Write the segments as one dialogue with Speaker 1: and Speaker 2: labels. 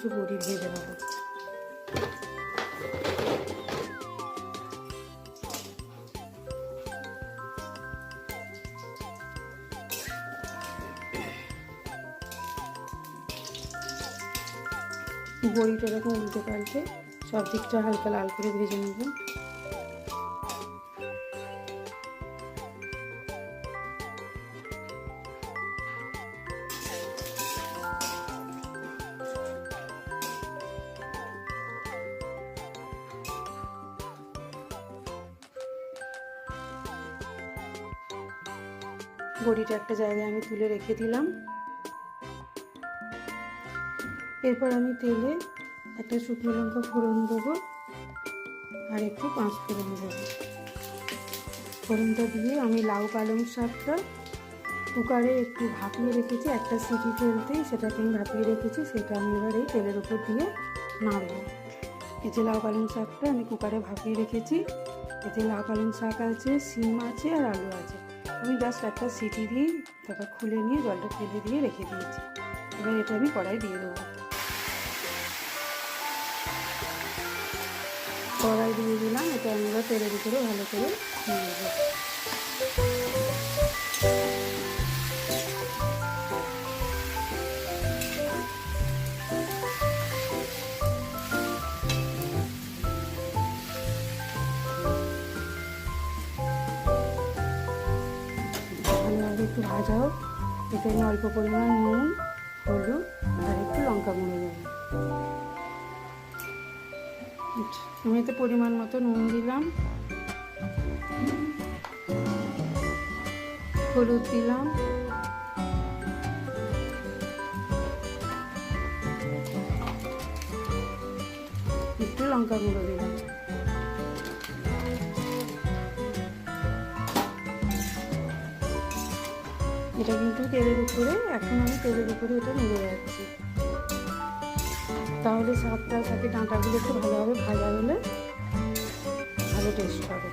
Speaker 1: কিছু বড়ি ভেজে নেবো। বড়িটা এরকম উল্টে পাল্টে সব দিকটা হালকা লাল করে ভেজে নেব। বড়িটা একটা জায়গায় আমি তুলে রেখে দিলাম। এরপর আমি তেলে একটা শুকনো লঙ্কা ফোড়ন দেবো আর একটু পাঁচ ফোড়ন দেবো। ফোড়নটা দিয়ে আমি লাউ পালং শাকটা কুকারে একটু ভাপিয়ে রেখেছি, একটা সিটি ফেলতেই সেটাকে আমি ভাপিয়ে রেখেছি, সেটা আমি এবার এই তেলের উপর দিয়ে নাড়ব। এই যে লাউ পালং শাকটা আমি কুকারে ভাপিয়ে রেখেছি, এতে লাউ পালং শাক আছে, শিম আছে আর আলু আছে। আমি জাস্ট একটা সিটি দিয়ে তারপর খুলে নিয়ে জলটা ফেলে দিয়ে রেখে দিয়েছি। এবার এটা আমি কড়াই দিয়ে দেবো। কড়াই দিয়ে দিলাম, এটা আমি এবার তেলের উপরে ভালো করে নিয়ে নেব। ভালোভাবে একটু ভাজা হোক। এতে আমি অল্প পরিমাণ নুন, হলুদ আর একটু লঙ্কা গুঁড়ো দেবো। আমি এতে পরিমাণ মতো নুন দিলাম, হলুদ দিলাম, একটু লঙ্কা গুঁড়ো দিলাম। এটা কিন্তু তেলের উপরে, এখন আমি তেলের উপরে এটা নেড়ে যাচ্ছি, তাহলে শাকটা শাকের ডাঁটাগুলো একটু ভালোভাবে ভাজা হলে ভালো টেস্ট হবে।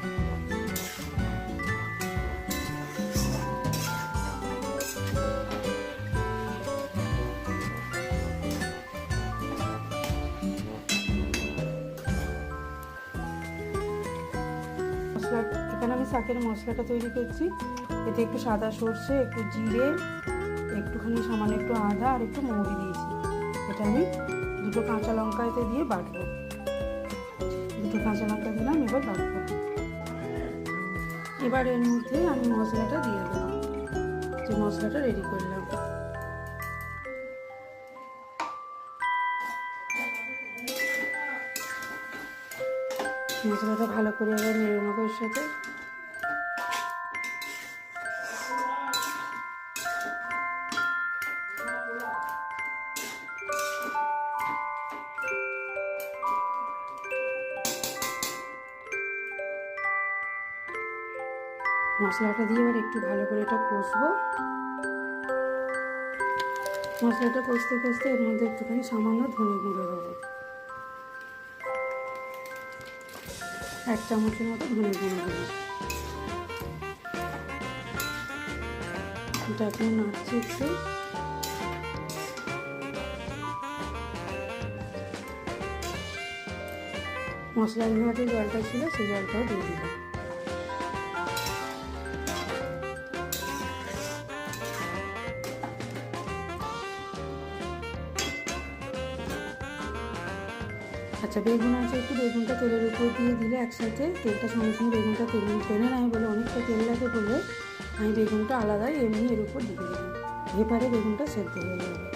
Speaker 1: মশলা এখানে আমি শাকের মশলাটা তৈরি করছি। এতে একটু সাদা সর্ষে, একটু জিরে, একটুখানি সামান্য একটু আদা আর একটু মৌরি দিয়েছি। এটা আমি দুটো কাঁচা লঙ্কা এতে দিয়ে বাটবো। দুটো কাঁচা লঙ্কা দিলাম, এবার বাটবো। এবার এর মধ্যে আমি মশলাটা দিয়ে দেবো, যে মশলাটা রেডি করলাম। মশলাটা ভালো করে এবার নেড়ে নেবো এর সাথে। মশলাটা দিয়ে এবার একটু ভালো করে এটা কষবো। মশলাটা কষতে কষতে এর মধ্যে একটুখানি সামান্য ধনে গুঁড়ো দেবো, 1 চামচের মতো ধনে গুঁড়ো দেবো। এটা এখন নাড়ছি একটু। মশলার মধ্যে জলটা ছিল সেই জলটাও দিয়ে দিলাম। আচ্ছা, বেগুন আছে, একটু বেগুনটা তেলের উপর দিয়ে দিলে একসাথে তেলটা সঙ্গে সঙ্গে বেগুনটা টেনে নেয় বলে, অনেকটা তেল লাগে বলে আমি বেগুনটা আলাদাই এমনি এর উপর দিয়ে দিলাম। এবারে বেগুনটা সেদ্ধ হয়ে যাবে।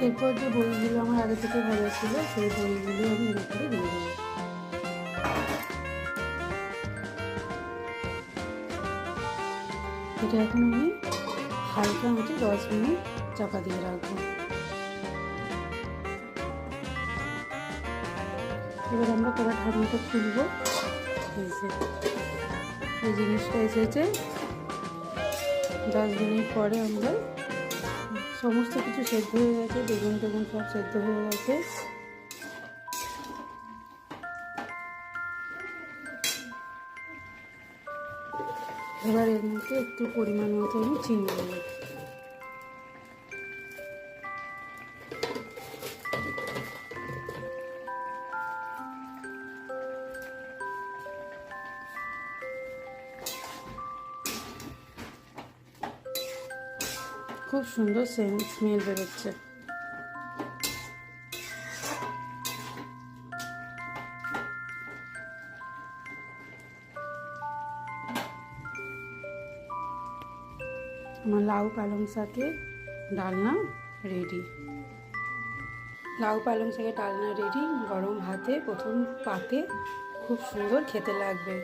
Speaker 1: এরপর যে বড়িগুলো আমার আগে থেকে ভাজা ছিল সেই বড়িগুলো আমি এর উপরে দিয়ে দেবো। এটা এখন আমি হালকা আঁচে 10 মিনিট চাপা দিয়ে রাখবো। এবার আমরা কড়া ঢাকনাটা খুলবো। এই জিনিসটা এসেছে 10 মিনিট পরে আমরা সমস্ত কিছু সেদ্ধ হয়ে গেছে, বেগুন টেগুন সব সেদ্ধ হয়ে গেছে। এবার এর মধ্যে একটু পরিমাণ মতো আমি চিনি দেবো। খুব সুন্দর স্মেল বেরোচ্ছে। আমার লাউ পালং শাকের ডালনা রেডি। লাউ পালং শাকের ডালনা রেডি। গরম ভাতে প্রথম পাতে খুব সুন্দর খেতে লাগবে।